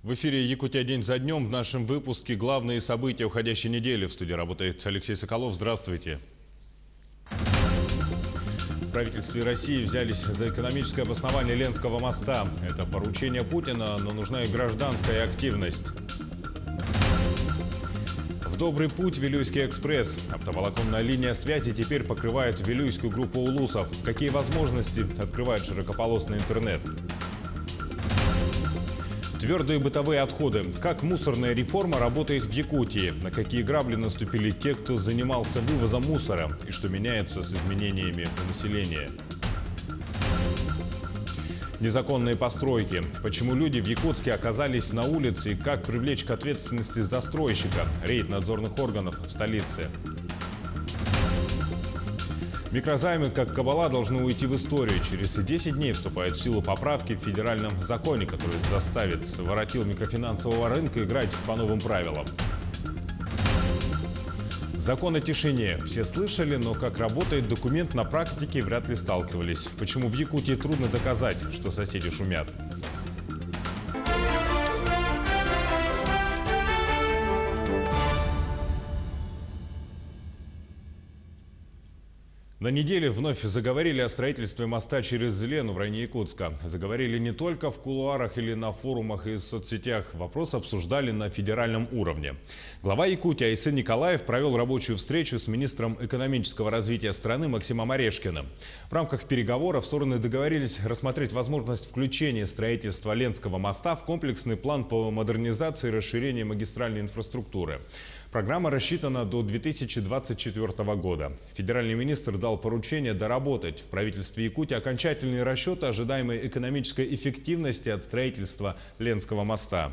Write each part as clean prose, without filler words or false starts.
В эфире «Якутия день за днем». В нашем выпуске главные события уходящей недели. В студии работает Алексей Соколов. Здравствуйте. В правительстве России взялись за экономическое обоснование Ленского моста. Это поручение Путина, но нужна и гражданская активность. В добрый путь Вилюйский экспресс. Оптоволоконная линия связи теперь покрывает Вилюйскую группу улусов. Какие возможности открывает широкополосный интернет? Твердые бытовые отходы. Как мусорная реформа работает в Якутии? На какие грабли наступили те, кто занимался вывозом мусора? И что меняется с изменениями у населения? Незаконные постройки. Почему люди в Якутске оказались на улице и как привлечь к ответственности застройщика? Рейд надзорных органов в столице. Микрозаймы, как кабала, должны уйти в историю. Через 10 дней вступают в силу поправки в федеральном законе, который заставит воротил микрофинансового рынка играть по новым правилам. Закон о тишине. Все слышали, но как работает документ на практике, вряд ли сталкивались. Почему в Якутии трудно доказать, что соседи шумят? На неделе вновь заговорили о строительстве моста через Лену в районе Якутска. Заговорили не только в кулуарах или на форумах и соцсетях. Вопрос обсуждали на федеральном уровне. Глава Якутии Айсен Николаев провел рабочую встречу с министром экономического развития страны Максимом Орешкиным. В рамках переговоров стороны договорились рассмотреть возможность включения строительства Ленского моста в комплексный план по модернизации и расширению магистральной инфраструктуры. Программа рассчитана до 2024 года. Федеральный министр дал поручение доработать в правительстве Якутии окончательные расчеты ожидаемой экономической эффективности от строительства Ленского моста.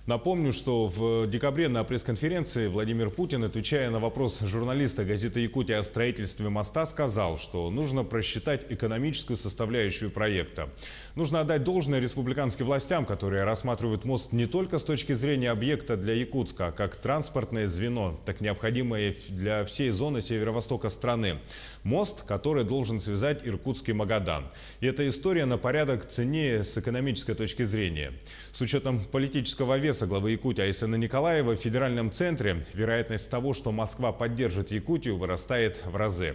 Напомню, что в декабре на пресс-конференции Владимир Путин, отвечая на вопрос журналиста газеты «Якутия» о строительстве моста, сказал, что нужно просчитать экономическую составляющую проекта. Нужно отдать должное республиканским властям, которые рассматривают мост не только с точки зрения объекта для Якутска, а как транспортное звено, так необходимое для всей зоны северо-востока страны. Мост, который должен связать Иркутск и Магадан. И эта история на порядок ценнее с экономической точки зрения. С учетом политического веса главы Якутии Айсена Николаева в федеральном центре вероятность того, что Москва поддержит Якутию, вырастает в разы.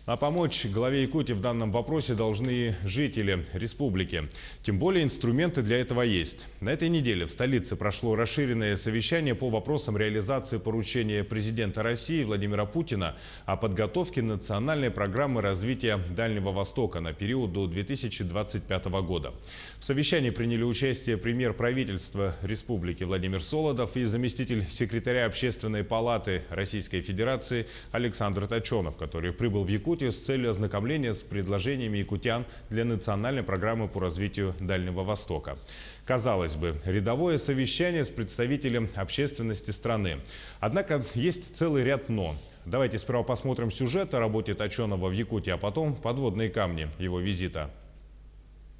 А помочь главе Якутии в данном вопросе должны жители республики. Тем более инструменты для этого есть. На этой неделе в столице прошло расширенное совещание по вопросам реализации поручения президента России Владимира Путина о подготовке национальной программы развития Дальнего Востока на период до 2025 года. В совещании приняли участие премьер правительства республики Владимир Солодов и заместитель секретаря Общественной палаты Российской Федерации Александр Точенов, который прибыл в Якутию с целью ознакомления с предложениями якутян для национальной программы по развитию Дальнего Востока. Казалось бы, рядовое совещание с представителем общественности страны. Однако есть целый ряд «но». Давайте сперва посмотрим сюжет о работе Точенова в Якутии, а потом подводные камни его визита.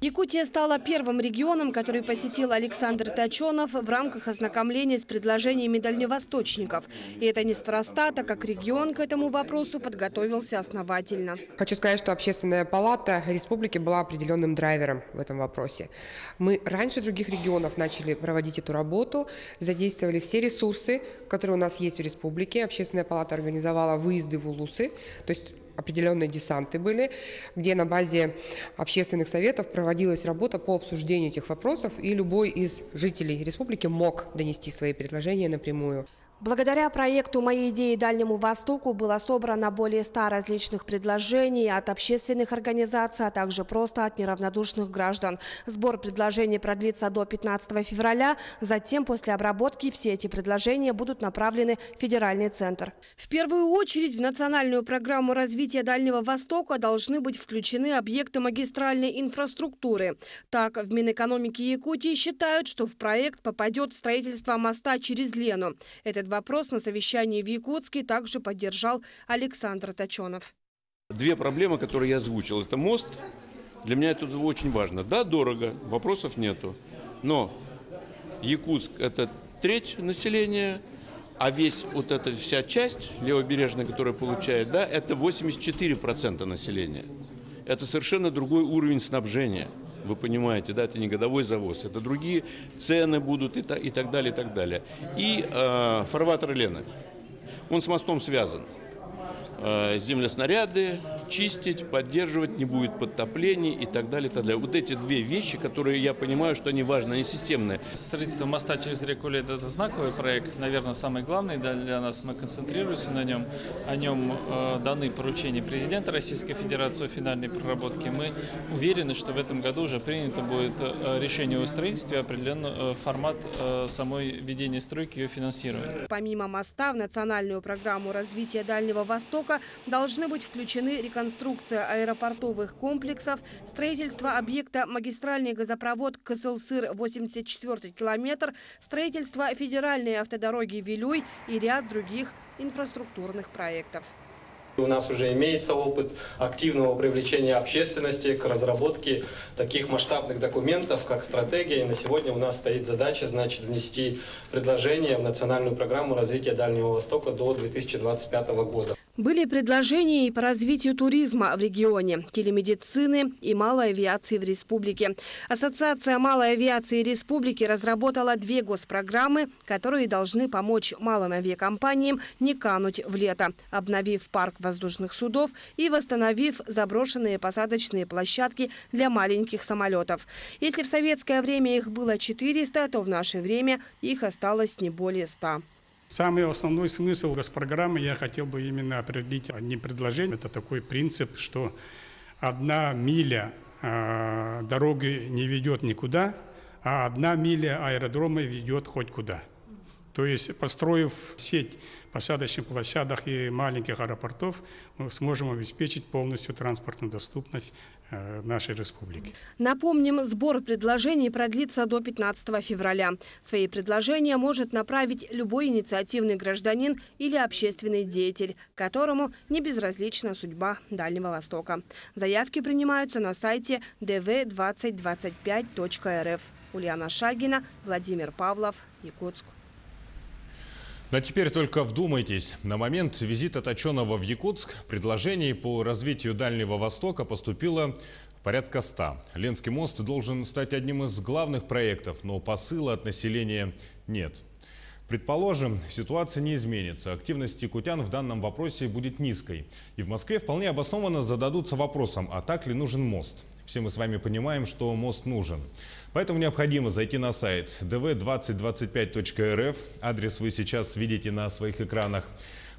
Якутия стала первым регионом, который посетил Александр Точенов в рамках ознакомления с предложениями дальневосточников. И это неспроста, так как регион к этому вопросу подготовился основательно. Хочу сказать, что Общественная палата республики была определенным драйвером в этом вопросе. Мы раньше других регионов начали проводить эту работу, задействовали все ресурсы, которые у нас есть в республике. Общественная палата организовала выезды в улусы, то есть определенные десанты были, где на базе общественных советов проводилась работа по обсуждению этих вопросов, и любой из жителей республики мог донести свои предложения напрямую. Благодаря проекту «Мои идеи Дальнему Востоку» было собрано более 100 различных предложений от общественных организаций, а также просто от неравнодушных граждан. Сбор предложений продлится до 15 февраля. Затем, после обработки, все эти предложения будут направлены в федеральный центр. В первую очередь в национальную программу развития Дальнего Востока должны быть включены объекты магистральной инфраструктуры. Так, в Минэкономики Якутии считают, что в проект попадет строительство моста через Лену. Этот вопрос на совещании в Якутске также поддержал Александр Точенов. Две проблемы, которые я озвучил. Это мост. Для меня это очень важно. Да, дорого, вопросов нету. Но Якутск – это треть населения, а вот эта вся часть левобережная, которая получает, да, это 84% населения. Это совершенно другой уровень снабжения. Вы понимаете, да, это не годовой завоз, это другие цены будут и так далее, и так далее. И фарватер Лены, он с мостом связан. Землеснаряды чистить, поддерживать, не будет подтоплений и так далее, и так далее. Вот эти две вещи, которые я понимаю, что они важны, они системные. Строительство моста через реку Леда – это знаковый проект, наверное, самый главный для нас. Мы концентрируемся на нем. О нем даны поручения президента Российской Федерации о финальной проработке. Мы уверены, что в этом году уже принято будет решение о строительстве, определенный формат самой ведения стройки и ее финансирования. Помимо моста в национальную программу развития Дальнего Востока должны быть включены реконструкция аэропортовых комплексов, строительство объекта магистральный газопровод Кызылсыр 84 километр, строительство федеральной автодороги Вилюй и ряд других инфраструктурных проектов. У нас уже имеется опыт активного привлечения общественности к разработке таких масштабных документов, как стратегия. И на сегодня у нас стоит задача, внести предложение в национальную программу развития Дальнего Востока до 2025 года. Были предложения и по развитию туризма в регионе, телемедицины и малой авиации в республике. Ассоциация малой авиации республики разработала 2 госпрограммы, которые должны помочь малым авиакомпаниям не кануть в лето, обновив парк воздушных судов и восстановив заброшенные посадочные площадки для маленьких самолетов. Если в советское время их было 400, то в наше время их осталось не более 100. Самый основной смысл госпрограммы я хотел бы именно определить одним предложением. Это такой принцип, что 1 миля дороги не ведет никуда, а 1 миля аэродрома ведет хоть куда. То есть, построив сеть посадочных площадок и маленьких аэропортов, мы сможем обеспечить полностью транспортную доступность нашей республики. Напомним, сбор предложений продлится до 15 февраля. Свои предложения может направить любой инициативный гражданин или общественный деятель, которому не безразлична судьба Дальнего Востока. Заявки принимаются на сайте dv2025.rf. Ульяна Шагина, Владимир Павлов, Якутск. А теперь только вдумайтесь. На момент визита Точеного в Якутск предложений по развитию Дальнего Востока поступило порядка 100. Ленский мост должен стать одним из главных проектов, но посыла от населения нет. Предположим, ситуация не изменится. Активность якутян в данном вопросе будет низкой. И в Москве вполне обоснованно зададутся вопросом, а так ли нужен мост? Все мы с вами понимаем, что мост нужен. Поэтому необходимо зайти на сайт dv2025.rf. Адрес вы сейчас видите на своих экранах.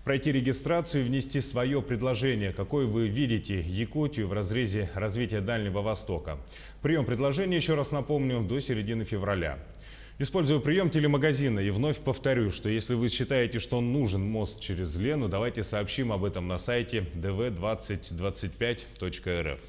Пройти регистрацию и внести свое предложение, какое вы видите Якутию в разрезе развития Дальнего Востока. Прием предложений, еще раз напомню, до середины февраля. Использую прием телемагазина и вновь повторю, что если вы считаете, что нужен мост через Лену, давайте сообщим об этом на сайте dv2025.rf.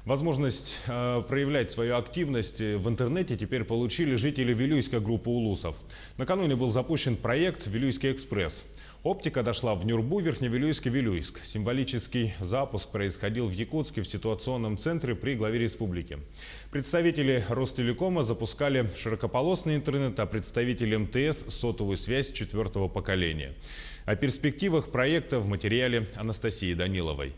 Возможность проявлять свою активность в интернете теперь получили жители Вилюйской группы улусов. Накануне был запущен проект «Вилюйский экспресс». Оптика дошла в Нюрбу, Верхневилюйск и Вилюйск. Символический запуск происходил в Якутске в ситуационном центре при главе республики. Представители Ростелекома запускали широкополосный интернет, а представители МТС – сотовую связь 4-го поколения. О перспективах проекта в материале Анастасии Даниловой.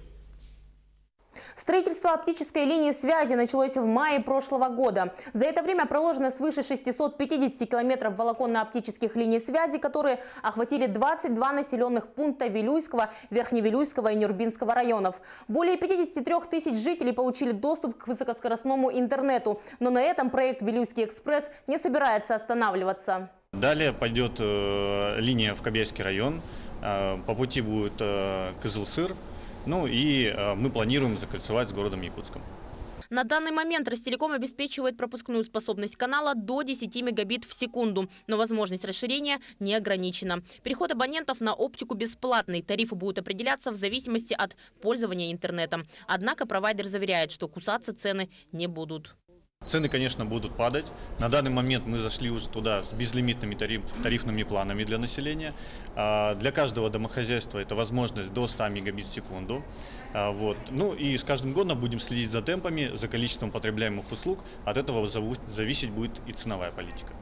Строительство оптической линии связи началось в мае прошлого года. За это время проложено свыше 650 километров волоконно-оптических линий связи, которые охватили 22 населенных пункта Вилюйского, Верхневилюйского и Нюрбинского районов. Более 53 тысяч жителей получили доступ к высокоскоростному интернету. Но на этом проект «Вилюйский экспресс» не собирается останавливаться. Далее пойдет линия в Кобельский район. По пути будет Кызылсыр. Ну и мы планируем закольцевать с городом Якутском. На данный момент Ростелеком обеспечивает пропускную способность канала до 10 мегабит в секунду, но возможность расширения не ограничена. Переход абонентов на оптику бесплатный. Тарифы будут определяться в зависимости от пользования интернетом. Однако провайдер заверяет, что кусаться цены не будут. Цены, конечно, будут падать. На данный момент мы зашли уже туда с безлимитными тарифными планами для населения. Для каждого домохозяйства это возможность до 100 мегабит в секунду. Ну и с каждым годом будем следить за темпами, за количеством потребляемых услуг. От этого зависеть будет и ценовая политика.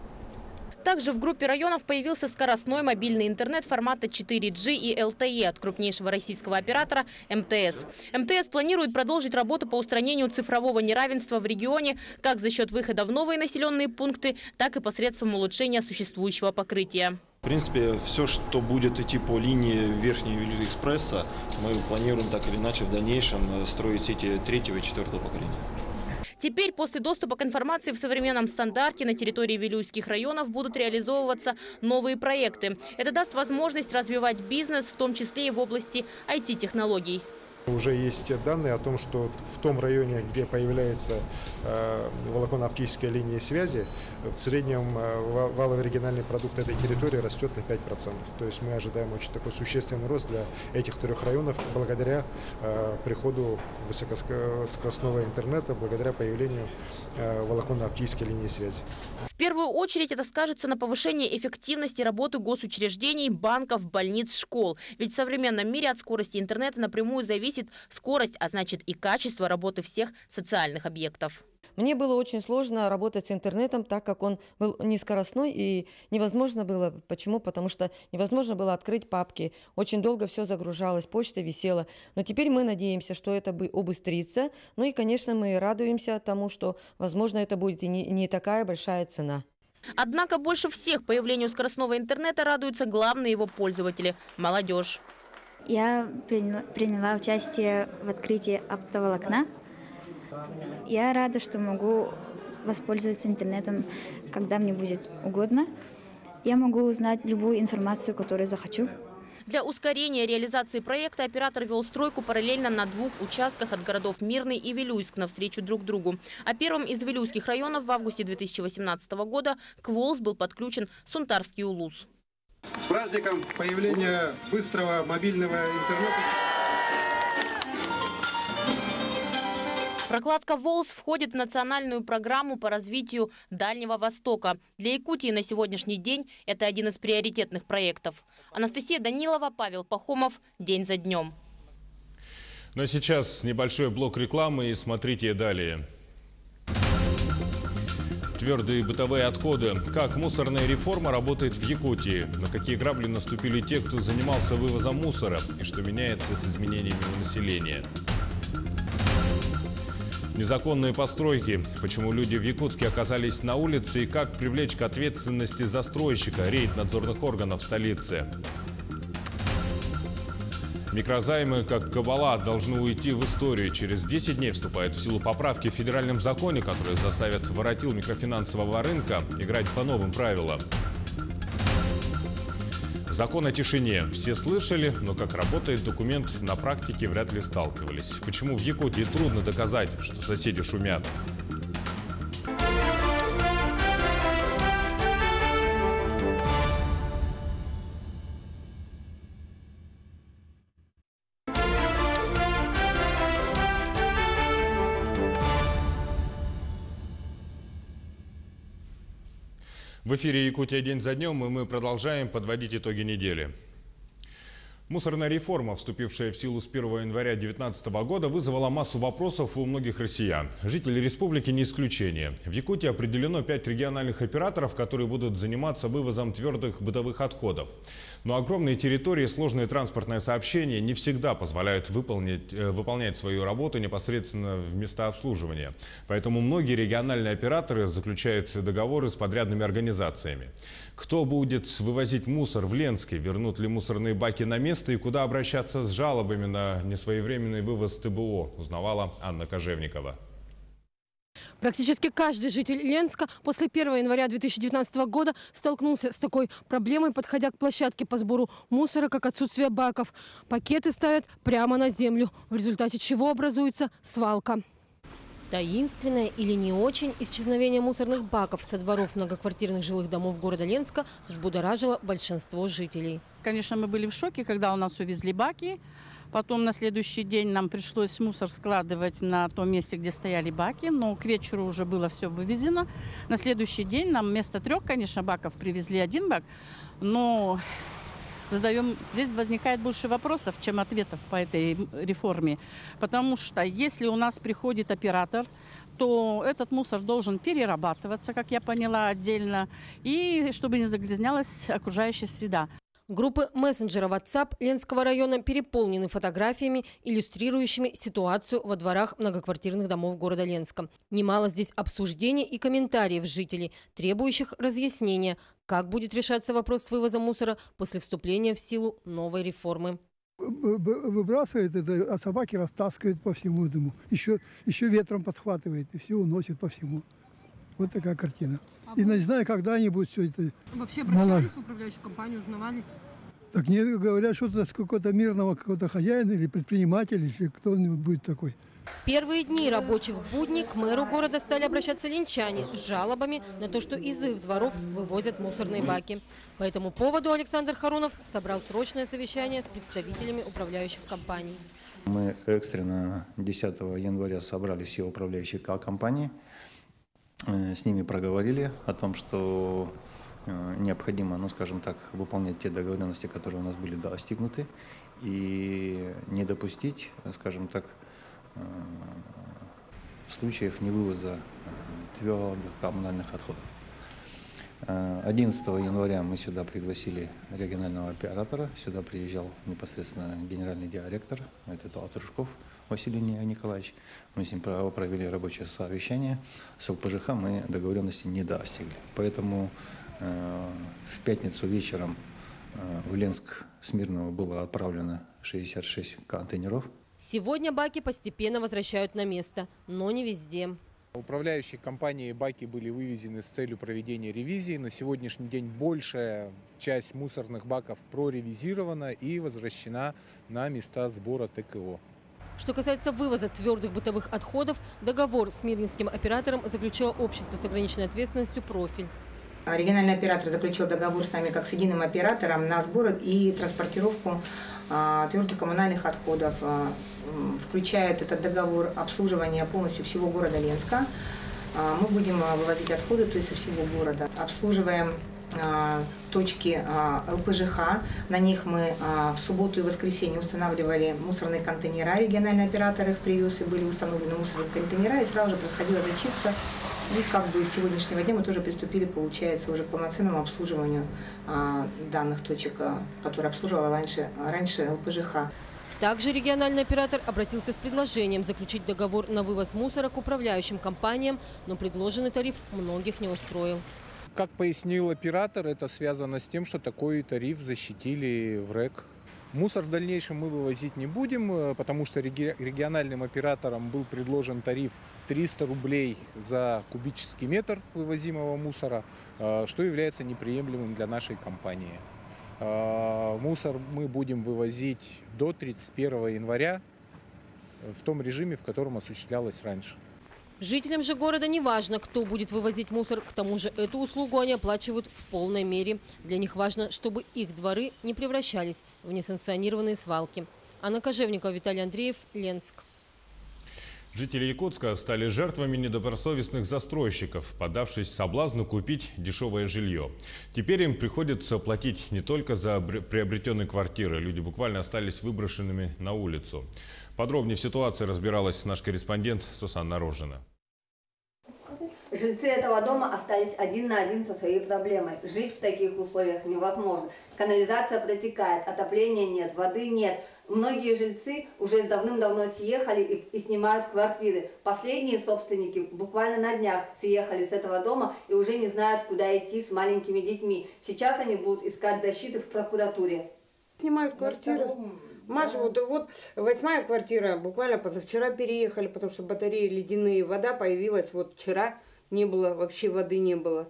Также в группе районов появился скоростной мобильный интернет формата 4G и LTE от крупнейшего российского оператора МТС. МТС планирует продолжить работу по устранению цифрового неравенства в регионе как за счет выхода в новые населенные пункты, так и посредством улучшения существующего покрытия. В принципе, все, что будет идти по линии Верхнего экспресса, мы планируем так или иначе в дальнейшем строить сети 3-го и 4-го поколения. Теперь после доступа к информации в современном стандарте на территории Вилюйских районов будут реализовываться новые проекты. Это даст возможность развивать бизнес, в том числе и в области IT-технологий. Уже есть данные о том, что в том районе, где появляется волоконно-оптическая линия связи, в среднем валовый региональный продукт этой территории растет на 5%. То есть мы ожидаем очень такой существенный рост для этих 3 районов благодаря приходу высокоскоростного интернета, благодаря появлению волоконно-оптической линии связи. В первую очередь это скажется на повышении эффективности работы госучреждений, банков, больниц, школ. Ведь в современном мире от скорости интернета напрямую зависит скорость, а значит и качество работы всех социальных объектов. Мне было очень сложно работать с интернетом, так как он был нескоростной и невозможно было. Почему? Потому что невозможно было открыть папки. Очень долго все загружалось, почта висела. Но теперь мы надеемся, что это убыстрится. Ну и, конечно, мы радуемся тому, что, возможно, это будет и не такая большая цена. Однако больше всех появлению скоростного интернета радуются главные его пользователи – молодежь. Я приняла участие в открытии оптоволокна. Я рада, что могу воспользоваться интернетом, когда мне будет угодно. Я могу узнать любую информацию, которую захочу. Для ускорения реализации проекта оператор вел стройку параллельно на 2 участках от городов Мирный и Вилюйск навстречу друг другу. А первым из Вилюйских районов в августе 2018 года к ВОЛС был подключен Сунтарский улус. С праздником появления быстрого мобильного интернета. Прокладка ВОЛС входит в национальную программу по развитию Дальнего Востока. Для Якутии на сегодняшний день это один из приоритетных проектов. Анастасия Данилова, Павел Пахомов. День за днем. Но сейчас небольшой блок рекламы и смотрите далее. Твердые бытовые отходы. Как мусорная реформа работает в Якутии? На какие грабли наступили те, кто занимался вывозом мусора? И что меняется с изменениями у населения? Незаконные постройки. Почему люди в Якутске оказались на улице и как привлечь к ответственности застройщика? Рейд надзорных органов в столице. Микрозаймы, как кабала, должны уйти в историю. Через 10 дней вступают в силу поправки в федеральном законе, которые заставят воротил микрофинансового рынка играть по новым правилам. Закон о тишине. Все слышали, но как работает документ, на практике вряд ли сталкивались. Почему в Якутии трудно доказать, что соседи шумят? В эфире «Якутия. День за днем», и мы продолжаем подводить итоги недели. Мусорная реформа, вступившая в силу с 1 января 2019 года, вызвала массу вопросов у многих россиян. Жители республики не исключение. В Якутии определено 5 региональных операторов, которые будут заниматься вывозом твердых бытовых отходов. Но огромные территории и сложные транспортные сообщения не всегда позволяют выполнять свою работу непосредственно в места обслуживания. Поэтому многие региональные операторы заключают договоры с подрядными организациями. Кто будет вывозить мусор в Ленске? Вернут ли мусорные баки на место? И куда обращаться с жалобами на несвоевременный вывоз ТБО, узнавала Анна Кожевникова. Практически каждый житель Ленска после 1 января 2019 года столкнулся с такой проблемой, подходя к площадке по сбору мусора, как отсутствие баков. Пакеты ставят прямо на землю, в результате чего образуется свалка. Таинственное или не очень исчезновение мусорных баков со дворов многоквартирных жилых домов города Ленска взбудоражило большинство жителей. Конечно, мы были в шоке, когда у нас увезли баки. Потом на следующий день нам пришлось мусор складывать на том месте, где стояли баки. Но к вечеру уже было все вывезено. На следующий день нам вместо 3, конечно, баков привезли 1 бак. Но здесь возникает больше вопросов, чем ответов по этой реформе. Потому что если у нас приходит оператор, то этот мусор должен перерабатываться, как я поняла, отдельно, и чтобы не загрязнялась окружающая среда. Группы мессенджера WhatsApp Ленского района переполнены фотографиями, иллюстрирующими ситуацию во дворах многоквартирных домов города Ленска. Немало здесь обсуждений и комментариев жителей, требующих разъяснения, как будет решаться вопрос с вывозом мусора после вступления в силу новой реформы. Выбрасывает это, а собаки растаскивают по всему этому. Еще ветром подхватывает и все уносит по всему. Вот такая картина. И не знаю, когда они будут все это... Вообще обращались в управляющую компанию, узнавали? Так не говорят, что это с какого-то мирного какого-то хозяина или предпринимателя, или кто-нибудь будет такой. Первые дни рабочих будней к мэру города стали обращаться ленчане с жалобами на то, что из их дворов вывозят мусорные баки. По этому поводу Александр Харунов собрал срочное совещание с представителями управляющих компаний. Мы экстренно 10 января собрали все управляющие компании. С ними проговорили о том, что необходимо, ну скажем так, выполнять те договоренности, которые у нас были достигнуты, и не допустить, скажем так, случаев невывоза твердых коммунальных отходов. 11 января мы сюда пригласили регионального оператора, сюда приезжал непосредственно генеральный директор, это Трушков Василий Николаевич. Мы с ним провели рабочее совещание. С ЛПЖХ мы договоренности не достигли. Поэтому в пятницу вечером в Ленск с Мирного было отправлено 66 контейнеров. Сегодня баки постепенно возвращают на место, но не везде. Управляющие компании баки были вывезены с целью проведения ревизии. На сегодняшний день большая часть мусорных баков проревизирована и возвращена на места сбора ТКО. Что касается вывоза твердых бытовых отходов, договор с мирнинским оператором заключило общество с ограниченной ответственностью «Профиль». Региональный оператор заключил договор с нами как с единым оператором на сбор и транспортировку твердых коммунальных отходов. Включает этот договор обслуживание полностью всего города Ленска. Мы будем вывозить отходы, то есть со всего города. Обслуживаем точки ЛПЖХ. На них мы в субботу и воскресенье устанавливали мусорные контейнера. Региональный оператор их привез, и были установлены мусорные контейнера, и сразу же происходила зачистка. И как бы с сегодняшнего дня мы тоже приступили, получается, уже к полноценному обслуживанию данных точек, которые обслуживала раньше ЛПЖХ. Также региональный оператор обратился с предложением заключить договор на вывоз мусора к управляющим компаниям, но предложенный тариф многих не устроил. Как пояснил оператор, это связано с тем, что такой тариф защитили в РЭК. Мусор в дальнейшем мы вывозить не будем, потому что региональным операторам был предложен тариф 300 рублей за кубический метр вывозимого мусора, что является неприемлемым для нашей компании. Мусор мы будем вывозить до 31 января в том режиме, в котором осуществлялось раньше. Жителям же города не важно, кто будет вывозить мусор. К тому же эту услугу они оплачивают в полной мере. Для них важно, чтобы их дворы не превращались в несанкционированные свалки. Анна Кожевникова, Виталий Андреев, Ленск. Жители Якутска стали жертвами недобросовестных застройщиков, поддавшись соблазну купить дешевое жилье. Теперь им приходится платить не только за приобретенные квартиры. Люди буквально остались выброшенными на улицу. Подробнее в ситуации разбиралась наш корреспондент Сусанна Рожина. Жильцы этого дома остались один на один со своей проблемой. Жить в таких условиях невозможно. Канализация протекает, отопления нет, воды нет. Многие жильцы уже давным-давно съехали и снимают квартиры. Последние собственники буквально на днях съехали с этого дома и уже не знают, куда идти с маленькими детьми. Сейчас они будут искать защиты в прокуратуре. Снимают квартиру. Маша, вот 8-я квартира, буквально позавчера переехали, потому что батареи ледяные, вода появилась вот вчера, не было, вообще воды не было.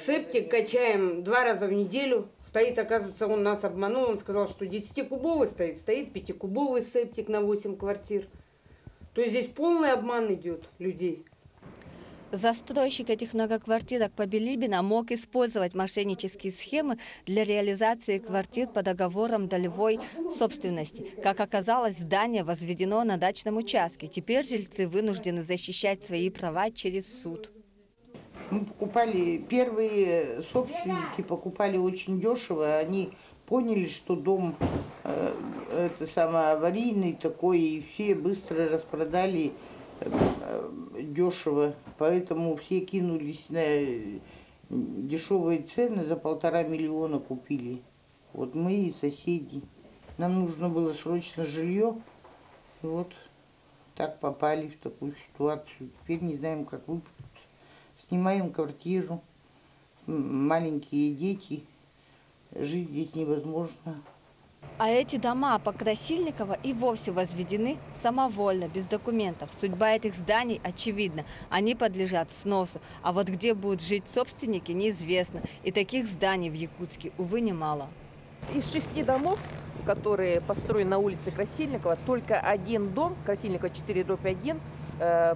Септик качаем 2 раза в неделю, стоит, оказывается, он нас обманул, он сказал, что 10-кубовый стоит 5-кубовый септик на 8 квартир. То есть здесь полный обман идет людей. Застройщик этих многоквартирок по Билибина мог использовать мошеннические схемы для реализации квартир по договорам долевой собственности. Как оказалось, здание возведено на дачном участке. Теперь жильцы вынуждены защищать свои права через суд. Мы покупали, первые собственники покупали очень дешево, они поняли, что дом это самое аварийный такой, и все быстро распродали дешево. Поэтому все кинулись на дешевые цены, за 1,5 миллиона купили. Вот мы и соседи. Нам нужно было срочно жилье. И вот так попали в такую ситуацию. Теперь не знаем, как выпутаться. Снимаем квартиру, маленькие дети. Жить здесь невозможно. А эти дома по Красильниково и вовсе возведены самовольно, без документов. Судьба этих зданий очевидна. Они подлежат сносу. А вот где будут жить собственники, неизвестно. И таких зданий в Якутске, увы, немало. Из 6 домов, которые построены на улице Красильникова, только один дом, Красильникова 4/1,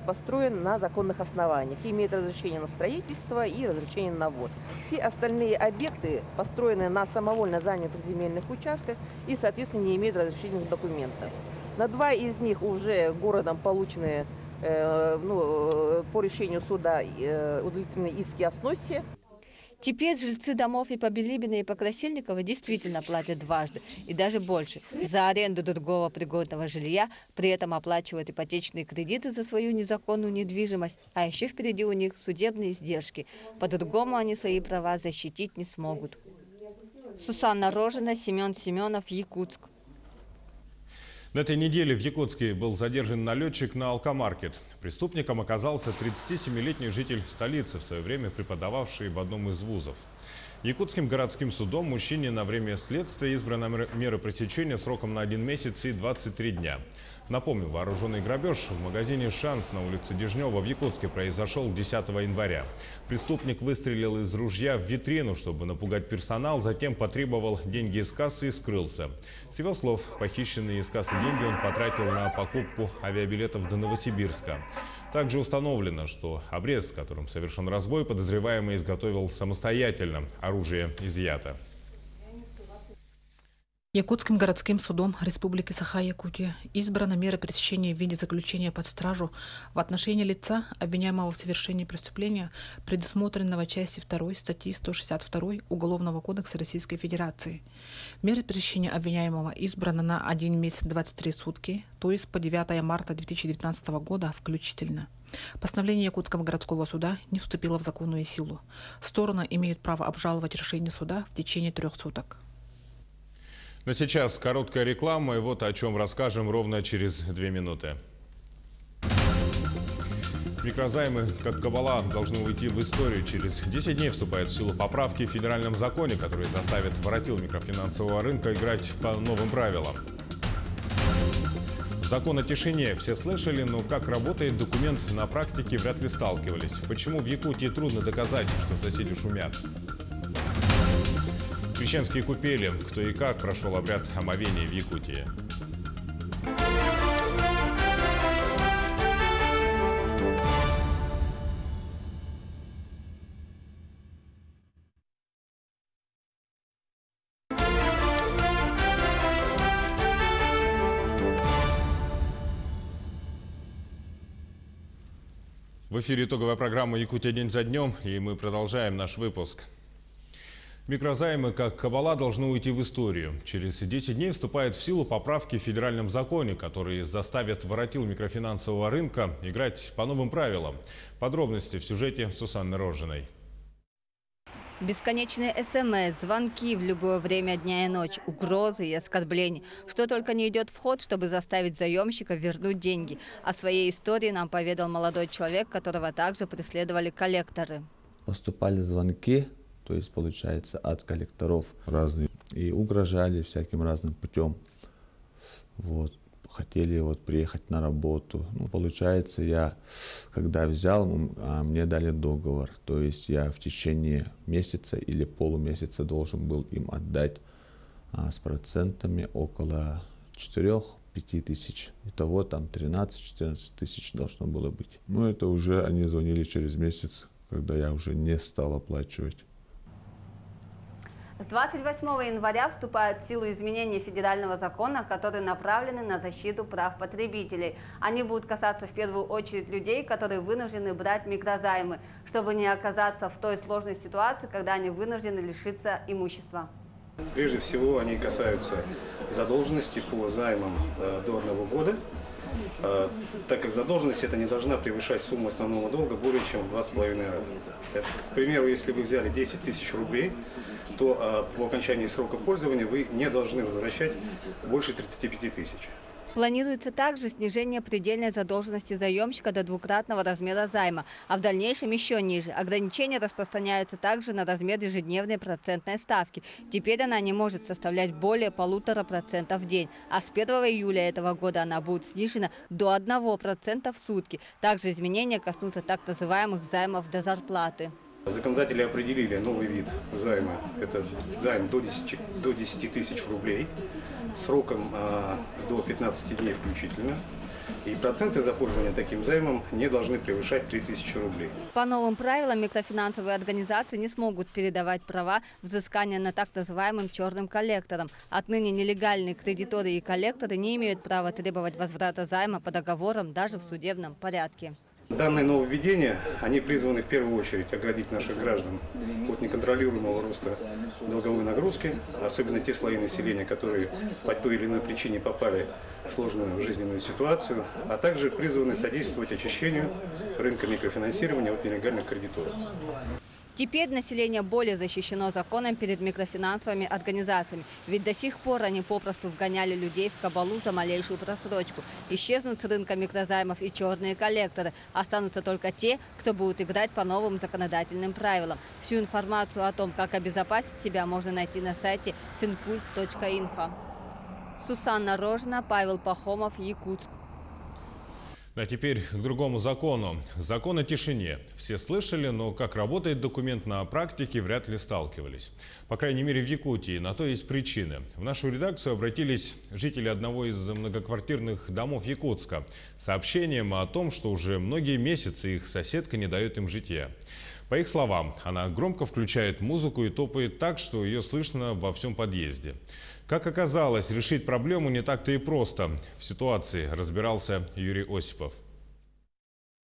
построен на законных основаниях. Имеет разрешение на строительство и разрешение на ввоз. Все остальные объекты построены на самовольно занятых земельных участках и, соответственно, не имеют разрешительных документов. На 2 из них уже городом получены по решению суда удовлетворены иски о сносе. Теперь жильцы домов и по Билибиной, и по Красильниково действительно платят дважды, и даже больше, за аренду другого пригодного жилья, при этом оплачивают ипотечные кредиты за свою незаконную недвижимость, а еще впереди у них судебные издержки. По-другому они свои права защитить не смогут. Сусанна Рожина, Семен Семенов, Якутск. На этой неделе в Якутске был задержан налетчик на алкомаркет. Преступником оказался 37-летний житель столицы, в свое время преподававший в одном из вузов. Якутским городским судом мужчине на время следствия избрана мера пресечения сроком на 1 месяц и 23 дня. Напомню, вооруженный грабеж в магазине «Шанс» на улице Дежнева в Якутске произошел 10 января. Преступник выстрелил из ружья в витрину, чтобы напугать персонал, затем потребовал деньги из кассы и скрылся. С его слов, похищенные из кассы деньги он потратил на покупку авиабилетов до Новосибирска. Также установлено, что обрез, с которым совершен разбой, подозреваемый изготовил самостоятельно. Оружие изъято. Якутским городским судом Республики Саха-Якутия избрана мера пресечения в виде заключения под стражу в отношении лица, обвиняемого в совершении преступления, предусмотренного частью 2 статьи 162 Уголовного кодекса Российской Федерации. Мера пресечения обвиняемого избрана на 1 месяц 23 сутки, то есть по 9 марта 2019 года включительно. Постановление Якутского городского суда не вступило в законную силу. Стороны имеют право обжаловать решение суда в течение 3 суток. Но сейчас короткая реклама, и вот о чем расскажем ровно через 2 минуты. Микрозаймы, как кабала, должны уйти в историю. Через 10 дней вступают в силу поправки в федеральном законе, которые заставят воротил микрофинансового рынка играть по новым правилам. Закон о тишине все слышали, но как работает документ на практике, вряд ли сталкивались. Почему в Якутии трудно доказать, что соседи шумят? Крещенские купели. Кто и как прошел обряд омовения в Якутии. В эфире итоговая программа «Якутия день за днем», и мы продолжаем наш выпуск. Микрозаймы, как кабала, должны уйти в историю. Через 10 дней вступают в силу поправки в федеральном законе, которые заставят воротил микрофинансового рынка играть по новым правилам. Подробности в сюжете Сусанны Рожиной. Бесконечные СМС, звонки в любое время дня и ночи, угрозы и оскорбления. Что только не идет в ход, чтобы заставить заемщика вернуть деньги. О своей истории нам поведал молодой человек, которого также преследовали коллекторы. Поступали звонки, то есть, получается, от коллекторов разные. И угрожали всяким разным путем. Вот. Хотели приехать на работу. Получается, я, когда взял, мне дали договор. То есть, я в течение месяца или полумесяца должен был им отдать с процентами около 4-5 тысяч. Итого там 13-14 тысяч должно было быть. Но это уже они звонили через месяц, когда я уже не стал оплачивать. С 28 января вступают в силу изменения федерального закона, которые направлены на защиту прав потребителей. Они будут касаться в первую очередь людей, которые вынуждены брать микрозаймы, чтобы не оказаться в той сложной ситуации, когда они вынуждены лишиться имущества. Прежде всего, они касаются задолженности по займам до 1 года, так как задолженность эта не должна превышать сумму основного долга более чем в 2,5 раза. К примеру, если вы взяли 10 тысяч рублей, то по окончании срока пользования вы не должны возвращать больше 35 тысяч. Планируется также снижение предельной задолженности заемщика до двукратного размера займа, а в дальнейшем еще ниже. Ограничения распространяются также на размер ежедневной процентной ставки. Теперь она не может составлять более 1,5% в день, а с 1 июля этого года она будет снижена до 1% в сутки. Также изменения коснутся так называемых займов до зарплаты. Законодатели определили новый вид займа. Это займ до 10 тысяч рублей, сроком до 15 дней включительно. И проценты за пользование таким займом не должны превышать 3000 рублей. По новым правилам микрофинансовые организации не смогут передавать права взыскания на так называемым черным коллекторам. Отныне нелегальные кредиторы и коллекторы не имеют права требовать возврата займа по договорам даже в судебном порядке. Данные нововведения, они призваны в первую очередь оградить наших граждан от неконтролируемого роста долговой нагрузки, особенно те слои населения, которые по той или иной причине попали в сложную жизненную ситуацию, а также призваны содействовать очищению рынка микрофинансирования от нелегальных кредиторов. Теперь население более защищено законом перед микрофинансовыми организациями, ведь до сих пор они попросту вгоняли людей в кабалу за малейшую просрочку. Исчезнут с рынка микрозаймов и черные коллекторы. Останутся только те, кто будет играть по новым законодательным правилам. Всю информацию о том, как обезопасить себя, можно найти на сайте finkult.info. Сусанна Рожна, Павел Пахомов, Якутск. А теперь к другому закону. Закон о тишине. Все слышали, но как работает документ на практике, вряд ли сталкивались. По крайней мере, в Якутии. На то есть причины. В нашу редакцию обратились жители одного из многоквартирных домов Якутска с сообщением о том, что уже многие месяцы их соседка не дает им житья. По их словам, она громко включает музыку и топает так, что ее слышно во всем подъезде. Как оказалось, решить проблему не так-то и просто. В ситуации разбирался Юрий Осипов.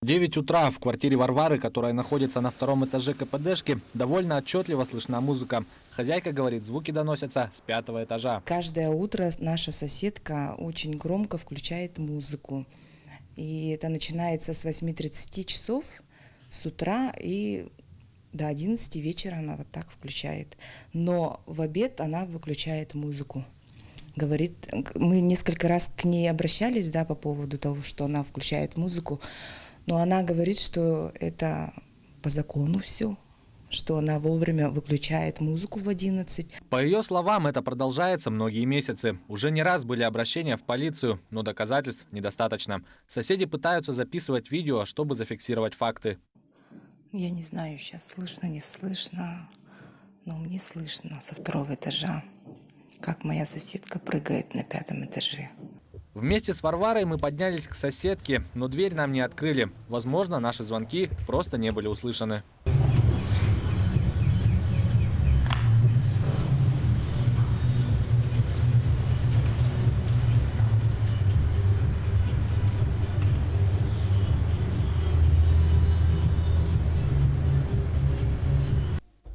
9 утра в квартире Варвары, которая находится на 2-м этаже КПДшки, довольно отчетливо слышна музыка. Хозяйка говорит, звуки доносятся с 5-го этажа. Каждое утро наша соседка очень громко включает музыку. И это начинается с 8:30 часов с утра и до 11 вечера она вот так включает. Но в обед она выключает музыку. Говорит, мы несколько раз к ней обращались, да, по поводу того, что она включает музыку. Но она говорит, что это по закону все, что она вовремя выключает музыку в 11. По ее словам, это продолжается многие месяцы. Уже не раз были обращения в полицию, но доказательств недостаточно. Соседи пытаются записывать видео, чтобы зафиксировать факты. Я не знаю, сейчас слышно, не слышно, но мне слышно со 2-го этажа, как моя соседка прыгает на 5-м этаже. Вместе с Варварой мы поднялись к соседке, но дверь нам не открыли. Возможно, наши звонки просто не были услышаны.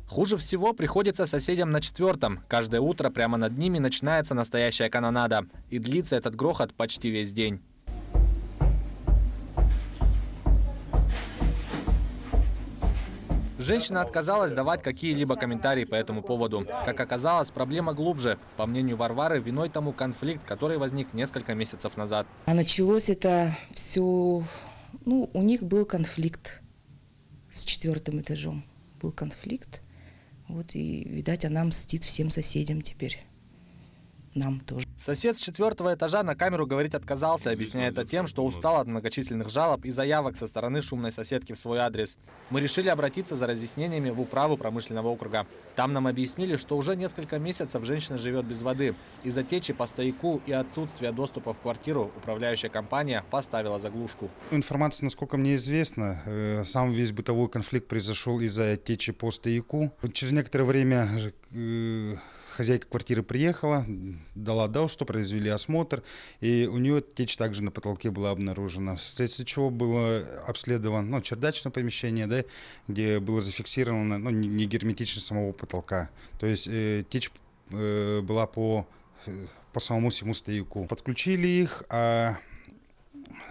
Хуже всего приходится соседям на 4-м. Каждое утро прямо над ними начинается настоящая канонада. И длится этот грохот почти весь день. Женщина отказалась давать какие-либо комментарии по этому поводу. Как оказалось, проблема глубже. По мнению Варвары, виной тому конфликт, который возник несколько месяцев назад. А началось это все... у них был конфликт с 4-м этажом. Был конфликт. Вот и, видать, она мстит всем соседям теперь. Нам тоже. Сосед с 4-го этажа на камеру говорить отказался, объясняя это тем, что устал от многочисленных жалоб и заявок со стороны шумной соседки в свой адрес. Мы решили обратиться за разъяснениями в управу промышленного округа. Там нам объяснили, что уже несколько месяцев женщина живет без воды. Из-за течи по стояку и отсутствия доступа в квартиру управляющая компания поставила заглушку. Информация, насколько мне известно, сам весь бытовой конфликт произошел из-за течи по стояку. Через некоторое время хозяйка квартиры приехала, дала доступ, произвели осмотр, и у нее течь также на потолке была обнаружена. Вследствие чего было обследовано чердачное помещение, да, где было зафиксировано негерметичность самого потолка. То есть течь была по самому всему стояку. Подключили их, а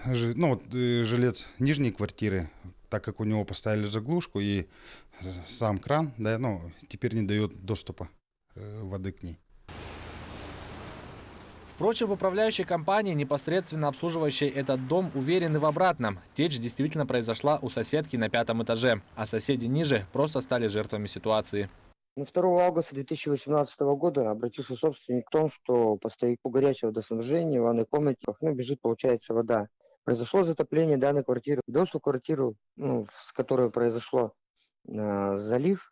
жилец нижней квартиры, так как у него поставили заглушку и сам кран, да, теперь не дает доступа воды к ней. Впрочем, в управляющей компании, непосредственно обслуживающей этот дом, уверены в обратном. Течь действительно произошла у соседки на 5-м этаже, а соседи ниже просто стали жертвами ситуации. 2 августа 2018 года обратился собственник к тому, что по стояку горячего водоснабжения в ванной комнате в окно бежит, получается, вода. Произошло затопление данной квартиры. Доступ в квартиру, с которой произошло залив,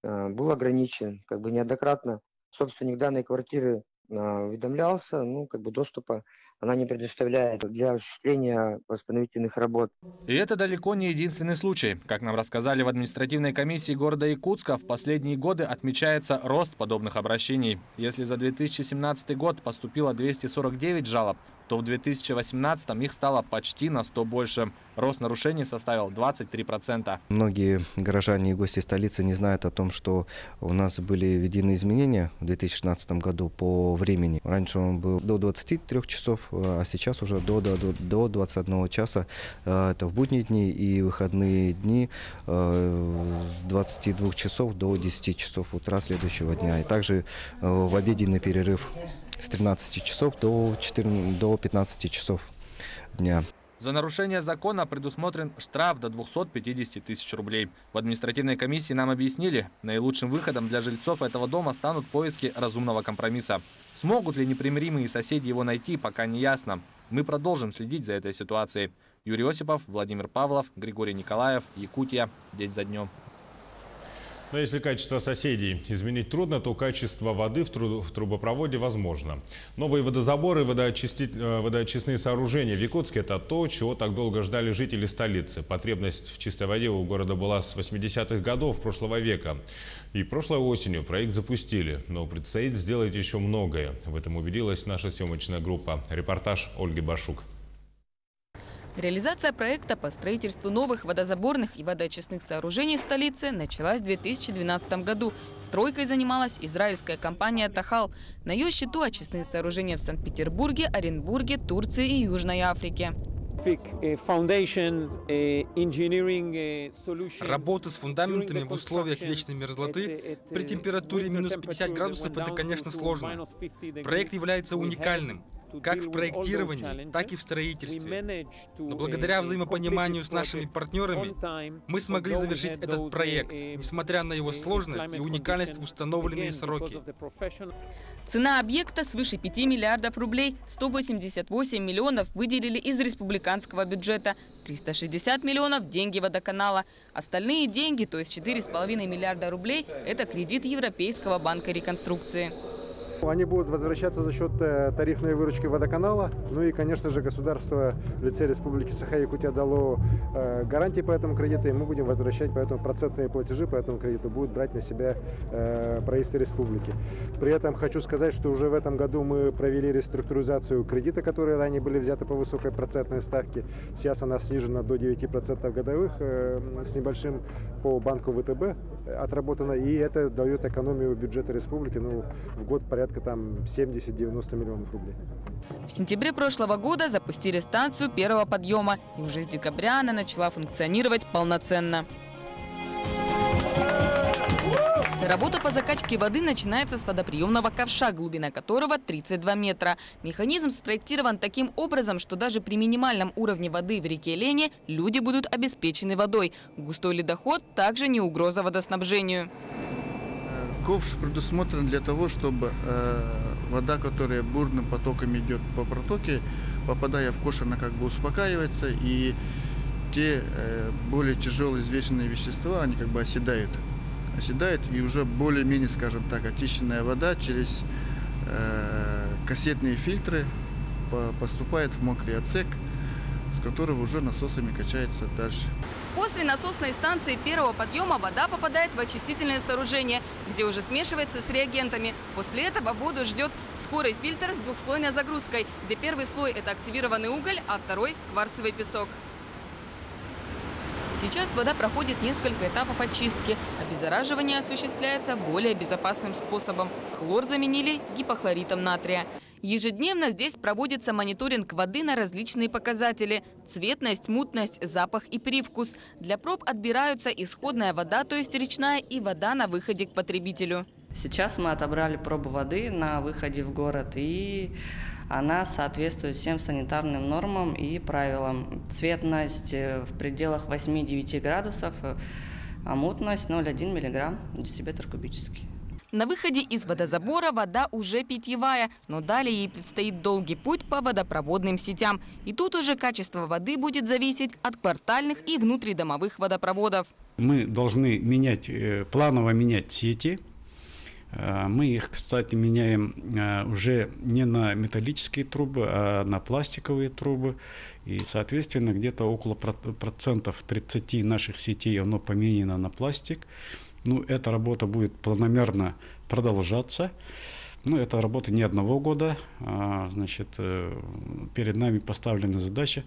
был ограничен. Неоднократно собственник данной квартиры уведомлялся, доступа она не предоставляет для осуществления восстановительных работ. И это далеко не единственный случай. Как нам рассказали в административной комиссии города Якутска, в последние годы отмечается рост подобных обращений. Если за 2017 год поступило 249 жалоб, то в 2018 их стало почти на 100 больше. Рост нарушений составил 23%. Многие горожане и гости столицы не знают о том, что у нас были введены изменения в 2016 году по времени. Раньше он был до 23 часов, а сейчас уже до 21 часа. Это в будние дни и выходные дни с 22 часов до 10 часов утра следующего дня. И также в обеденный перерыв с 13 часов до 15 часов дня. За нарушение закона предусмотрен штраф до 250 тысяч рублей. В административной комиссии нам объяснили, наилучшим выходом для жильцов этого дома станут поиски разумного компромисса. Смогут ли непримиримые соседи его найти, пока не ясно. Мы продолжим следить за этой ситуацией. Юрий Осипов, Владимир Павлов, Григорий Николаев, Якутия. День за днем. Но если качество соседей изменить трудно, то качество воды в трубопроводе возможно. Новые водозаборы, водоочистные сооружения в Якутске – это то, чего так долго ждали жители столицы. Потребность в чистой воде у города была с 80-х годов прошлого века. И прошлой осенью проект запустили, но предстоит сделать еще многое. В этом убедилась наша съемочная группа. Репортаж Ольги Башук. Реализация проекта по строительству новых водозаборных и водоочистных сооружений в столице началась в 2012 году. Стройкой занималась израильская компания «Тахал». На ее счету очистные сооружения в Санкт-Петербурге, Оренбурге, Турции и Южной Африке. Работы с фундаментами в условиях вечной мерзлоты при температуре минус 50 градусов – это, конечно, сложно. Проект является уникальным. Как в проектировании, так и в строительстве. Но благодаря взаимопониманию с нашими партнерами мы смогли завершить этот проект, несмотря на его сложность и уникальность в установленные сроки. Цена объекта свыше 5 миллиардов рублей, 188 миллионов выделили из республиканского бюджета, 360 миллионов – деньги водоканала. Остальные деньги, то есть 4,5 миллиарда рублей – это кредит Европейского банка реконструкции. Они будут возвращаться за счет тарифной выручки водоканала. Ну и, конечно же, государство в лице Республики Саха-Якутия дало гарантии по этому кредиту, и мы будем возвращать, поэтому процентные платежи по этому кредиту будут брать на себя правительство республики. При этом хочу сказать, что уже в этом году мы провели реструктуризацию кредита, которые ранее были взяты по высокой процентной ставке. Сейчас она снижена до 9% годовых с небольшим по банку ВТБ отработано, и это дает экономию бюджета республики в год порядка 70-90 миллионов рублей. В сентябре прошлого года запустили станцию первого подъема, и уже с декабря она начала функционировать полноценно. Работа по закачке воды начинается с водоприемного ковша, глубина которого 32 метра. Механизм спроектирован таким образом, что даже при минимальном уровне воды в реке Лене люди будут обеспечены водой. Густой ледоход также не угроза водоснабжению. Ковш предусмотрен для того, чтобы вода, которая бурным потоком идет по протоке, попадая в ковш, она успокаивается, и те более тяжелые взвешенные вещества, они оседают, и уже более-менее, скажем так, очищенная вода через кассетные фильтры поступает в мокрый отсек, с которого уже насосами качается дальше. После насосной станции первого подъема вода попадает в очистительное сооружение, где уже смешивается с реагентами. После этого воду ждет скорый фильтр с двухслойной загрузкой, где первый слой – это активированный уголь, а второй – кварцевый песок. Сейчас вода проходит несколько этапов очистки. Обеззараживание осуществляется более безопасным способом. Хлор заменили гипохлоритом натрия. Ежедневно здесь проводится мониторинг воды на различные показатели – цветность, мутность, запах и привкус. Для проб отбираются исходная вода, то есть речная, и вода на выходе к потребителю. Сейчас мы отобрали пробу воды на выходе в город, и она соответствует всем санитарным нормам и правилам. Цветность в пределах 8-9 градусов, а мутность 0,1 мг в десибетр кубический. На выходе из водозабора вода уже питьевая, но далее ей предстоит долгий путь по водопроводным сетям. И тут уже качество воды будет зависеть от квартальных и внутридомовых водопроводов. Мы должны планово менять сети. Мы их, кстати, меняем уже не на металлические трубы, а на пластиковые трубы. И, соответственно, где-то около процентов 30 наших сетей оно поменено на пластик. Ну, эта работа будет планомерно продолжаться. Но это работа не одного года. Значит, перед нами поставлена задача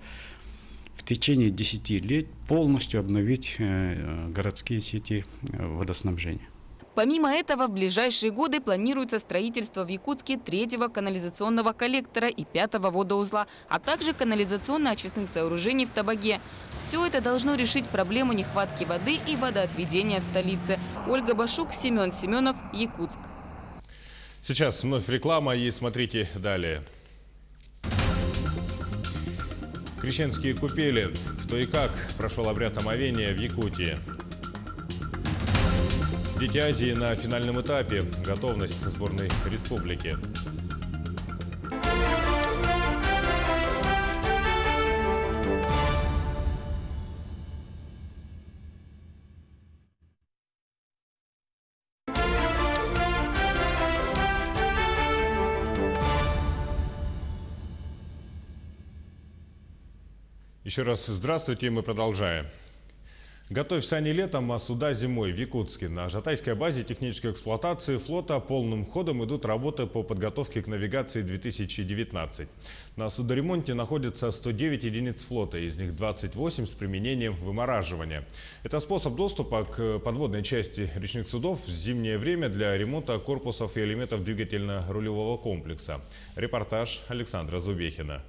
в течение 10 лет полностью обновить городские сети водоснабжения. Помимо этого, в ближайшие годы планируется строительство в Якутске 3-го канализационного коллектора и 5-го водоузла, а также канализационно-очистных сооружений в Табаге. Все это должно решить проблему нехватки воды и водоотведения в столице. Ольга Башук, Семен Семенов, Якутск. Сейчас вновь реклама и смотрите далее. Крещенские купели. Кто и как прошел обряд омовения в Якутии. Дети Азии на финальном этапе. Готовность сборной республики. Еще раз здравствуйте, мы продолжаем. Готовь сани летом, а суда зимой в Якутске. На Жатайской базе технической эксплуатации флота полным ходом идут работы по подготовке к навигации 2019. На судоремонте находится 109 единиц флота, из них 28 с применением вымораживания. Это способ доступа к подводной части речных судов в зимнее время для ремонта корпусов и элементов двигательно-рулевого комплекса. Репортаж Александра Зубехина.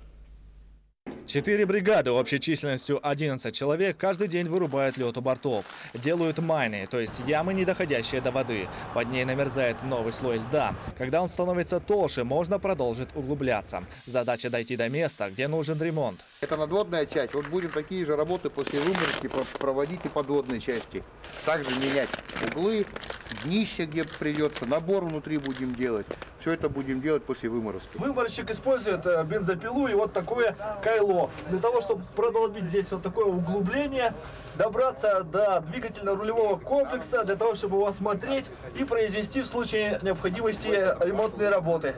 4 бригады общей численностью 11 человек каждый день вырубают лед у бортов. Делают майны, то есть ямы, не доходящие до воды. Под ней намерзает новый слой льда. Когда он становится толще, можно продолжить углубляться. Задача дойти до места, где нужен ремонт. Это надводная часть. Вот будем такие же работы после выморозки проводить и подводной части. Также менять углы, днище, где придется, набор внутри будем делать. Все это будем делать после выморозки. Выморозчик использует бензопилу и вот такое кайло. Для того, чтобы продолбить здесь вот такое углубление, добраться до двигательно-рулевого комплекса, для того, чтобы его осмотреть и произвести в случае необходимости ремонтные работы.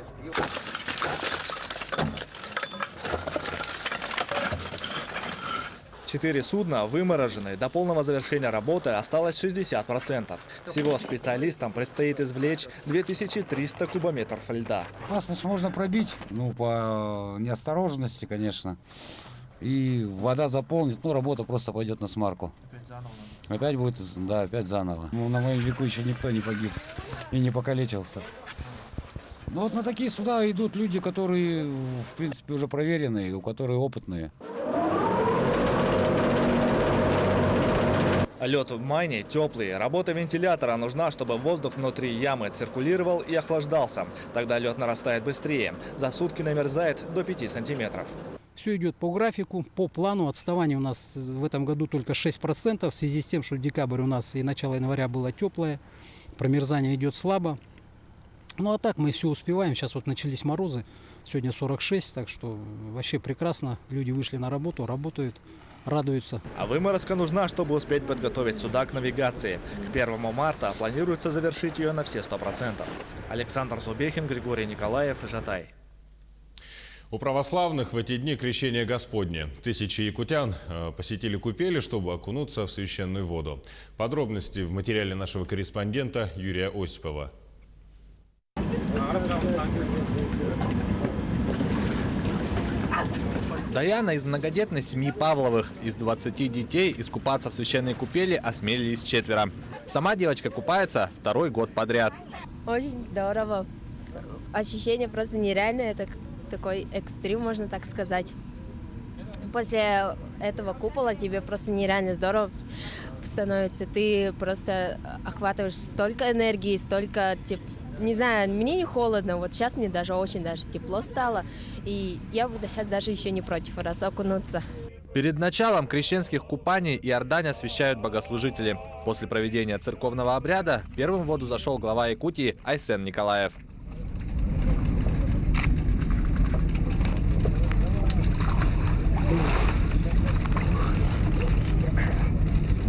4 судна выморожены. До полного завершения работы осталось 60%. Всего специалистам предстоит извлечь 2300 кубометров льда. Опасность можно пробить, по неосторожности, конечно. И вода заполнит, работа просто пойдет на смарку. Опять будет, опять заново. На моем веку еще никто не погиб и не покалечился. Вот на такие суда идут люди, которые, в принципе, уже проверенные, у которых опытные. Лед в майне теплый. Работа вентилятора нужна, чтобы воздух внутри ямы циркулировал и охлаждался. Тогда лед нарастает быстрее. За сутки намерзает до 5 сантиметров. Все идет по графику, по плану. Отставание у нас в этом году только 6%. В связи с тем, что декабрь у нас и начало января было теплое. Промерзание идет слабо. А так мы все успеваем. Сейчас вот начались морозы. Сегодня 46, так что вообще прекрасно. Люди вышли на работу, работают. Радуются. А выморозка нужна, чтобы успеть подготовить суда к навигации. К 1 марта планируется завершить ее на все 100%. Александр Зубехин, Григорий Николаев, Жатай. У православных в эти дни крещение Господне. Тысячи якутян посетили купели, чтобы окунуться в священную воду. Подробности в материале нашего корреспондента Юрия Осипова. Даяна из многодетной семьи Павловых. Из 20 детей искупаться в священной купели осмелились 4. Сама девочка купается 2-й год подряд. Очень здорово. Ощущение просто нереальное. Это такой экстрим, можно так сказать. После этого купола тебе просто нереально здорово становится. Ты просто охватываешь столько энергии, столько тепла. Не знаю, мне не холодно, вот сейчас мне очень даже тепло стало, и я буду сейчас даже еще не против раз окунуться. Перед началом крещенских купаний Иордань освящают богослужители. После проведения церковного обряда первым в воду зашел глава Якутии Айсен Николаев.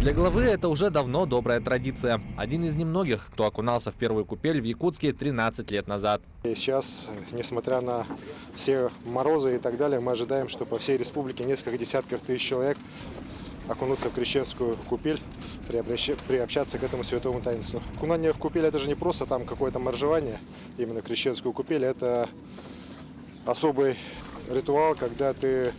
Для главы это уже давно добрая традиция. Один из немногих, кто окунался в первую купель в Якутске 13 лет назад. И сейчас, несмотря на все морозы и так далее, мы ожидаем, что по всей республике несколько десятков тысяч человек окунутся в крещенскую купель, приобщаться к этому святому таинству. Окунание в купель – это же не просто там какое-то моржевание, именно крещенскую купель – это особый ритуал, когда ты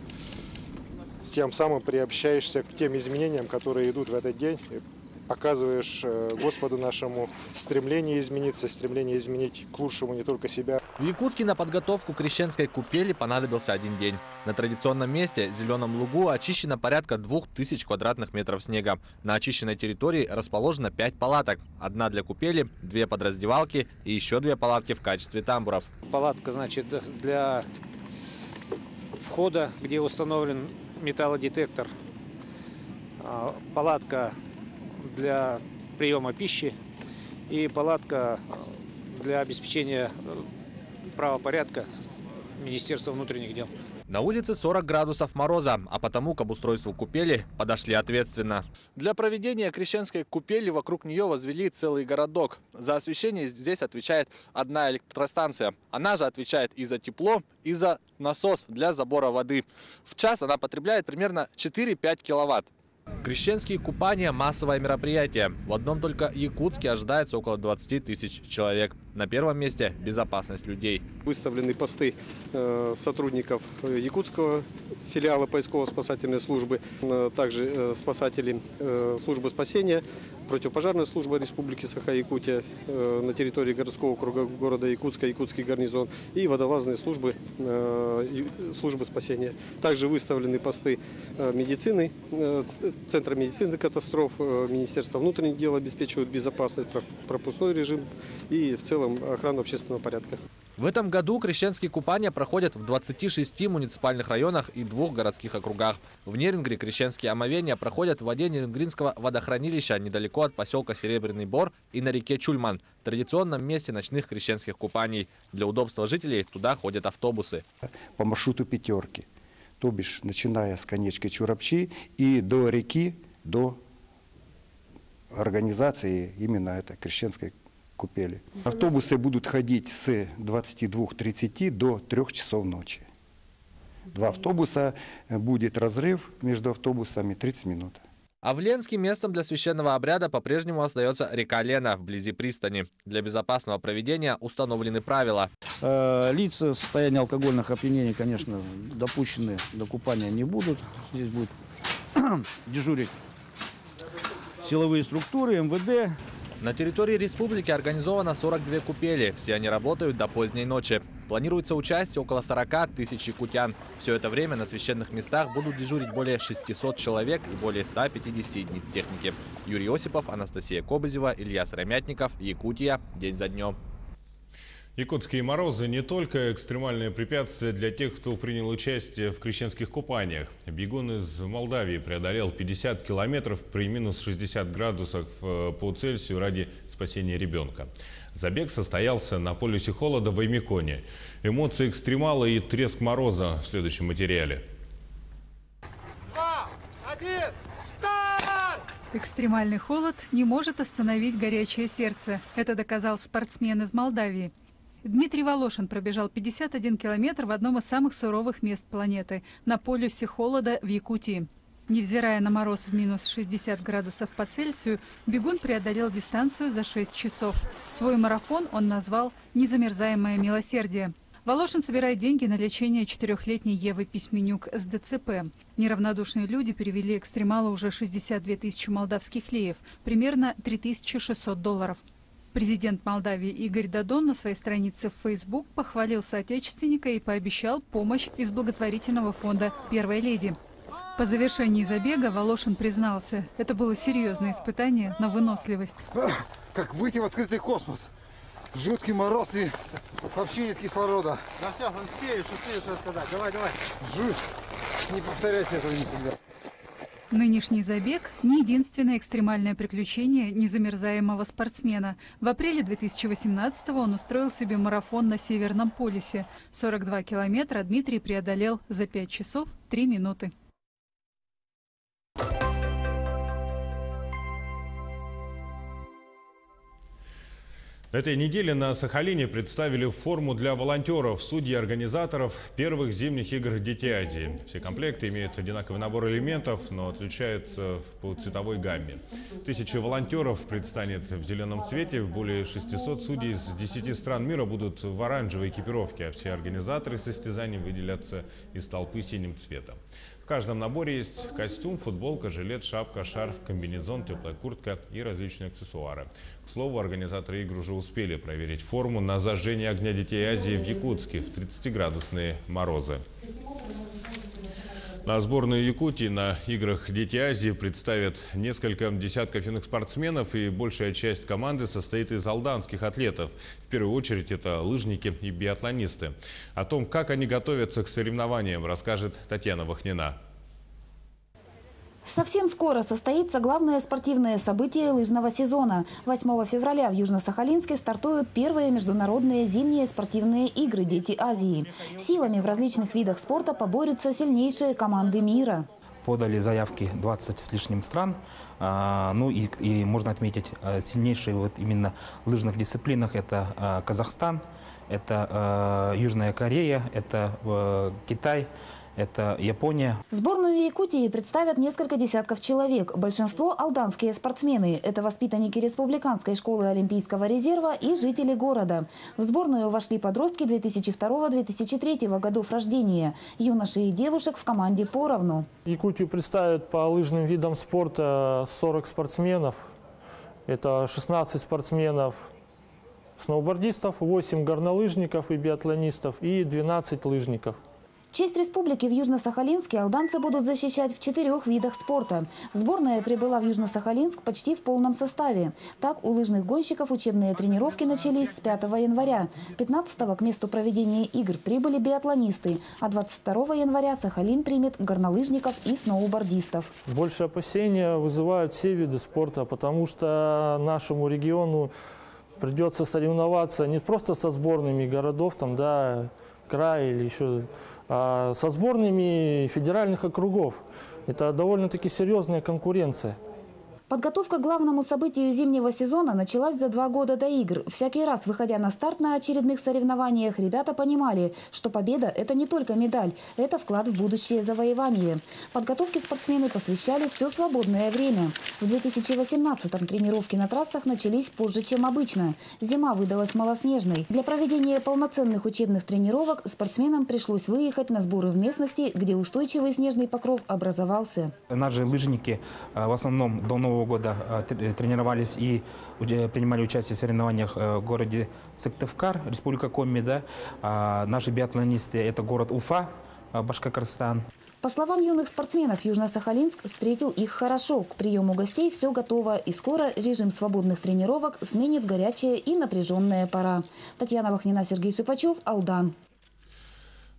тем самым приобщаешься к тем изменениям, которые идут в этот день, и показываешь Господу нашему стремление измениться, стремление изменить к лучшему не только себя. В Якутске на подготовку к крещенской купели понадобился 1 день. На традиционном месте, зеленом лугу, очищено порядка 2000 квадратных метров снега. На очищенной территории расположено 5 палаток. 1 для купели, 2 под раздевалки и еще 2 палатки в качестве тамбуров. Палатка, значит, для входа, где установлен металлодетектор, палатка для приема пищи и палатка для обеспечения правопорядка Министерства внутренних дел. На улице 40 градусов мороза, а потому к обустройству купели подошли ответственно. Для проведения крещенской купели вокруг нее возвели целый городок. За освещение здесь отвечает 1 электростанция. Она же отвечает и за тепло, и за насос для забора воды. В час она потребляет примерно 4-5 киловатт. Крещенские купания – массовое мероприятие. В одном только Якутске ожидается около 20 тысяч человек. На первом месте – безопасность людей. Выставлены посты сотрудников якутского филиала поисково-спасательной службы, также спасатели службы спасения, противопожарная служба Республики Саха-Якутия на территории городского округа города Якутска, Якутский гарнизон и водолазные службы спасения. Также выставлены посты медицины, Центра медицины катастроф, Министерства внутренних дел обеспечивают безопасность, пропускной режим и в целом охрану общественного порядка. В этом году крещенские купания проходят в 26 муниципальных районах и 2 городских округах. В Нерингре крещенские омовения проходят в воде Нерингринского водохранилища недалеко от поселка Серебряный Бор и на реке Чульман, традиционном месте ночных крещенских купаний. Для удобства жителей туда ходят автобусы. По маршруту 5, то бишь начиная с конечки Чурапчи и до реки, до организации именно этой крещенской купели. Автобусы будут ходить с 22:30 до 3 часов ночи. 2 автобуса, будет разрыв между автобусами 30 минут. А в Ленске местом для священного обряда по-прежнему остается река Лена вблизи пристани. Для безопасного проведения установлены правила. Лица в состоянии алкогольных опьянений, конечно, допущены до купания не будут. Здесь будет дежурить силовые структуры, МВД. На территории республики организовано 42 купели. Все они работают до поздней ночи. Планируется участие около 40 тысяч якутян. Все это время на священных местах будут дежурить более 600 человек и более 150 единиц техники. Юрий Осипов, Анастасия Кобызева, Илья Сыромятников. Якутия. День за днем. Якутские морозы не только экстремальное препятствие для тех, кто принял участие в крещенских купаниях. Бегун из Молдавии преодолел 50 километров при минус 60 градусов по Цельсию ради спасения ребенка. Забег состоялся на полюсе холода в Аймеконе. Эмоции экстремала и треск мороза в следующем материале. 2, 1, старт! Экстремальный холод не может остановить горячее сердце. Это доказал спортсмен из Молдавии. Дмитрий Волошин пробежал 51 километр в одном из самых суровых мест планеты – на полюсе холода в Якутии. Невзирая на мороз в минус 60 градусов по Цельсию, бегун преодолел дистанцию за 6 часов. Свой марафон он назвал «Незамерзаемое милосердие». Волошин собирает деньги на лечение 4-летней Евы Письменюк с ДЦП. Неравнодушные люди перевели экстремалу уже 62 тысячи молдавских леев, примерно $3600. Президент Молдавии Игорь Додон на своей странице в Facebook похвалил соотечественника и пообещал помощь из благотворительного фонда «Первой леди». По завершении забега Волошин признался, это было серьезное испытание на выносливость. Как выйти в открытый космос. Жуткий мороз и вообще нет кислорода. Да все, успеешь рассказать. Давай. Жуть. Не повторяйте этого никогда. Нынешний забег – не единственное экстремальное приключение незамерзаемого спортсмена. В апреле 2018-го он устроил себе марафон на Северном полюсе. 42 километра Дмитрий преодолел за 5 часов 3 минуты. На этой неделе на Сахалине представили форму для волонтеров, судей и организаторов первых зимних игр «Дети Азии». Все комплекты имеют одинаковый набор элементов, но отличаются по цветовой гамме. 1000 волонтеров предстанет в зеленом цвете, более 600 судей из 10 стран мира будут в оранжевой экипировке, а все организаторы состязаний выделятся из толпы синим цветом. В каждом наборе есть костюм, футболка, жилет, шапка, шарф, комбинезон, теплая куртка и различные аксессуары. К слову, организаторы игр уже успели проверить форму на зажжение огня Детей Азии в Якутске в 30-градусные морозы. На сборную Якутии на играх Дети Азии представят несколько десятков юных спортсменов, и большая часть команды состоит из алданских атлетов. В первую очередь это лыжники и биатлонисты. О том, как они готовятся к соревнованиям, расскажет Татьяна Вахнина. Совсем скоро состоится главное спортивное событие лыжного сезона. 8 февраля в Южно-Сахалинске стартуют первые международные зимние спортивные игры «Дети Азии». Силами в различных видах спорта поборются сильнейшие команды мира. Подали заявки 20 с лишним стран. Ну и можно отметить сильнейшие вот именно в лыжных дисциплинах. Это Казахстан, это Южная Корея, это Китай. Это Япония. Сборную Якутии представят несколько десятков человек. Большинство – алданские спортсмены. Это воспитанники Республиканской школы Олимпийского резерва и жители города. В сборную вошли подростки 2002-2003 годов рождения. Юноши и девушек в команде поровну. Якутию представят по лыжным видам спорта 40 спортсменов. Это 16 спортсменов сноубордистов, 8 горнолыжников и биатлонистов и 12 лыжников. Честь республики в Южно-Сахалинске алданцы будут защищать в 4 видах спорта. Сборная прибыла в Южно-Сахалинск почти в полном составе. Так, у лыжных гонщиков учебные тренировки начались с 5 января. 15-го к месту проведения игр прибыли биатлонисты, а 22 января Сахалин примет горнолыжников и сноубордистов. Больше опасения вызывают все виды спорта, потому что нашему региону придется соревноваться не просто со сборными городов, края или еще, а со сборными федеральных округов. Это довольно-таки серьезная конкуренция. Подготовка к главному событию зимнего сезона началась за 2 года до игр. Всякий раз, выходя на старт на очередных соревнованиях, ребята понимали, что победа – это не только медаль, это вклад в будущее завоевание. Подготовке спортсмены посвящали все свободное время. В 2018-м тренировки на трассах начались позже, чем обычно. Зима выдалась малоснежной. Для проведения полноценных учебных тренировок спортсменам пришлось выехать на сборы в местности, где устойчивый снежный покров образовался. Наши лыжники в основном до Нового года тренировались и принимали участие в соревнованиях в городе Сыктывкар, Республика Коми. Наши биатлонисты – это город Уфа, Башкортостан. По словам юных спортсменов, Южно-Сахалинск встретил их хорошо. К приему гостей все готово, и скоро режим свободных тренировок сменит горячая и напряженная пора. Татьяна Вахнина, Сергей Шипачев, Алдан.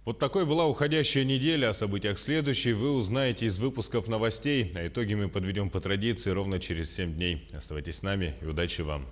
Вот такой была уходящая неделя. О событиях следующей вы узнаете из выпусков новостей. А итоги мы подведем по традиции ровно через 7 дней. Оставайтесь с нами и удачи вам.